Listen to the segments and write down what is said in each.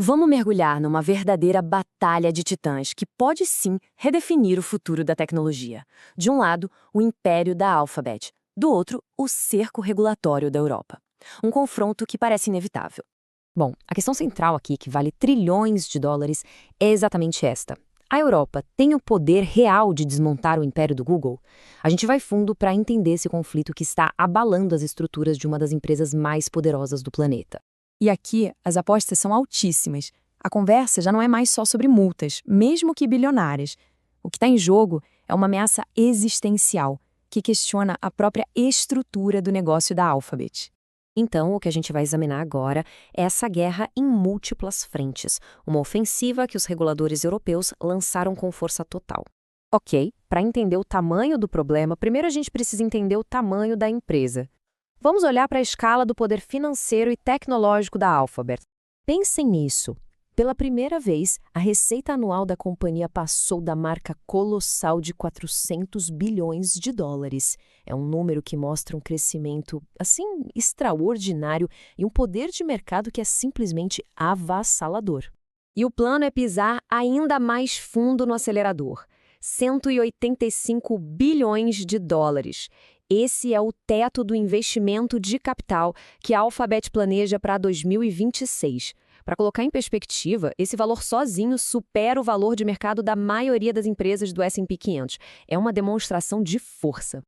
Vamos mergulhar numa verdadeira batalha de titãs que pode sim redefinir o futuro da tecnologia. De um lado, o império da Alphabet, do outro, o cerco regulatório da Europa. Um confronto que parece inevitável. Bom, a questão central aqui, que vale trilhões de dólares, é exatamente esta. A Europa tem o poder real de desmontar o império do Google? A gente vai fundo para entender esse conflito que está abalando as estruturas de uma das empresas mais poderosas do planeta. E aqui, as apostas são altíssimas. A conversa já não é mais só sobre multas, mesmo que bilionárias. O que está em jogo é uma ameaça existencial, que questiona a própria estrutura do negócio da Alphabet. Então, o que a gente vai examinar agora é essa guerra em múltiplas frentes, uma ofensiva que os reguladores europeus lançaram com força total. Ok, para entender o tamanho do problema, primeiro a gente precisa entender o tamanho da empresa. Vamos olhar para a escala do poder financeiro e tecnológico da Alphabet. Pensem nisso. Pela primeira vez, a receita anual da companhia passou da marca colossal de 400 bilhões de dólares. É um número que mostra um crescimento, assim, extraordinário e um poder de mercado que é simplesmente avassalador. E o plano é pisar ainda mais fundo no acelerador. 185 bilhões de dólares. Esse é o teto do investimento de capital que a Alphabet planeja para 2026. Para colocar em perspectiva, esse valor sozinho supera o valor de mercado da maioria das empresas do S&P 500. É uma demonstração de força.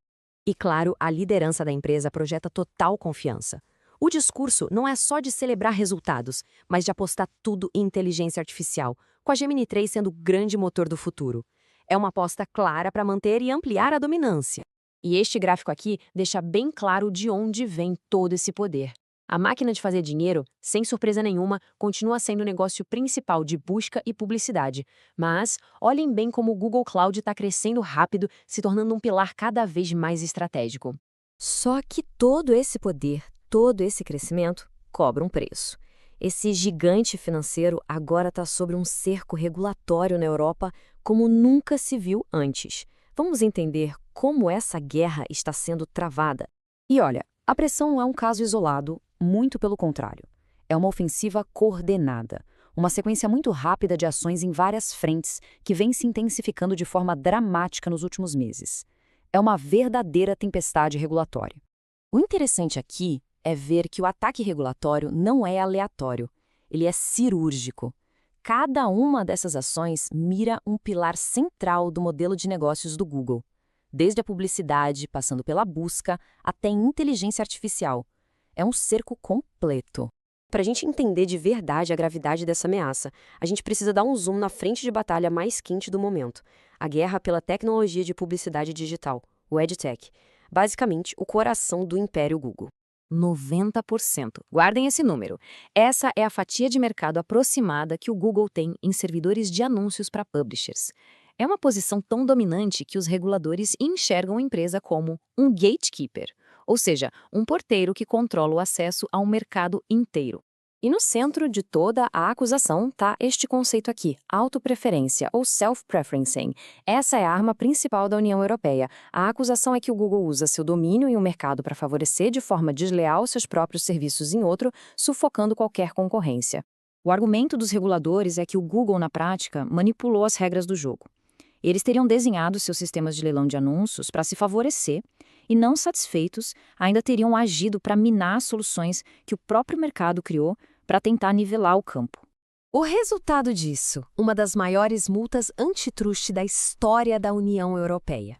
E claro, a liderança da empresa projeta total confiança. O discurso não é só de celebrar resultados, mas de apostar tudo em inteligência artificial, com a Gemini 3 sendo o grande motor do futuro. É uma aposta clara para manter e ampliar a dominância. E este gráfico aqui deixa bem claro de onde vem todo esse poder. A máquina de fazer dinheiro, sem surpresa nenhuma, continua sendo o negócio principal de busca e publicidade. Mas olhem bem como o Google Cloud está crescendo rápido, se tornando um pilar cada vez mais estratégico. Só que todo esse poder, todo esse crescimento, cobra um preço. Esse gigante financeiro agora está sob um cerco regulatório na Europa como nunca se viu antes. Vamos entender como essa guerra está sendo travada. E olha, a pressão não é um caso isolado, muito pelo contrário. É uma ofensiva coordenada, uma sequência muito rápida de ações em várias frentes que vem se intensificando de forma dramática nos últimos meses. É uma verdadeira tempestade regulatória. O interessante aqui é ver que o ataque regulatório não é aleatório, ele é cirúrgico. Cada uma dessas ações mira um pilar central do modelo de negócios do Google, desde a publicidade, passando pela busca, até inteligência artificial. É um cerco completo. Para a gente entender de verdade a gravidade dessa ameaça, a gente precisa dar um zoom na frente de batalha mais quente do momento, a guerra pela tecnologia de publicidade digital, o EdTech, basicamente o coração do império Google. 90%. Guardem esse número. Essa é a fatia de mercado aproximada que o Google tem em servidores de anúncios para publishers. É uma posição tão dominante que os reguladores enxergam a empresa como um gatekeeper, ou seja, um porteiro que controla o acesso a um mercado inteiro. E no centro de toda a acusação está este conceito aqui, autopreferência ou self-preferencing. Essa é a arma principal da União Europeia. A acusação é que o Google usa seu domínio em um mercado para favorecer de forma desleal seus próprios serviços em outro, sufocando qualquer concorrência. O argumento dos reguladores é que o Google, na prática, manipulou as regras do jogo. Eles teriam desenhado seus sistemas de leilão de anúncios para se favorecer e, não satisfeitos, ainda teriam agido para minar as soluções que o próprio mercado criou para tentar nivelar o campo. O resultado disso, uma das maiores multas antitruste da história da União Europeia.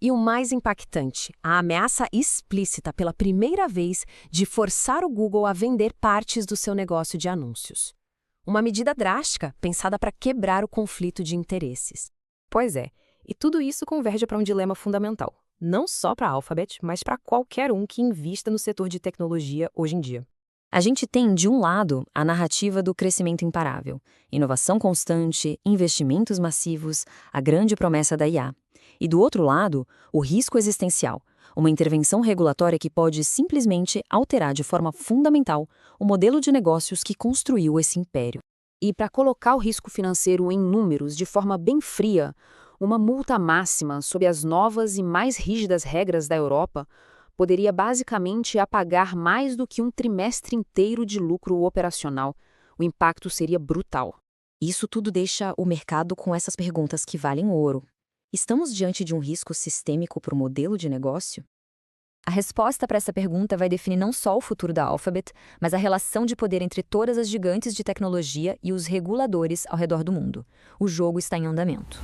E o mais impactante, a ameaça explícita pela primeira vez de forçar o Google a vender partes do seu negócio de anúncios. Uma medida drástica pensada para quebrar o conflito de interesses. Pois é, e tudo isso converge para um dilema fundamental, não só para a Alphabet, mas para qualquer um que invista no setor de tecnologia hoje em dia. A gente tem, de um lado, a narrativa do crescimento imparável, inovação constante, investimentos massivos, a grande promessa da IA. E do outro lado, o risco existencial, uma intervenção regulatória que pode simplesmente alterar de forma fundamental o modelo de negócios que construiu esse império. E para colocar o risco financeiro em números de forma bem fria, uma multa máxima sob as novas e mais rígidas regras da Europa poderia basicamente apagar mais do que um trimestre inteiro de lucro operacional, O impacto seria brutal. Isso tudo deixa o mercado com essas perguntas que valem ouro. Estamos diante de um risco sistêmico para o modelo de negócio? A resposta para essa pergunta vai definir não só o futuro da Alphabet, mas a relação de poder entre todas as gigantes de tecnologia e os reguladores ao redor do mundo. O jogo está em andamento.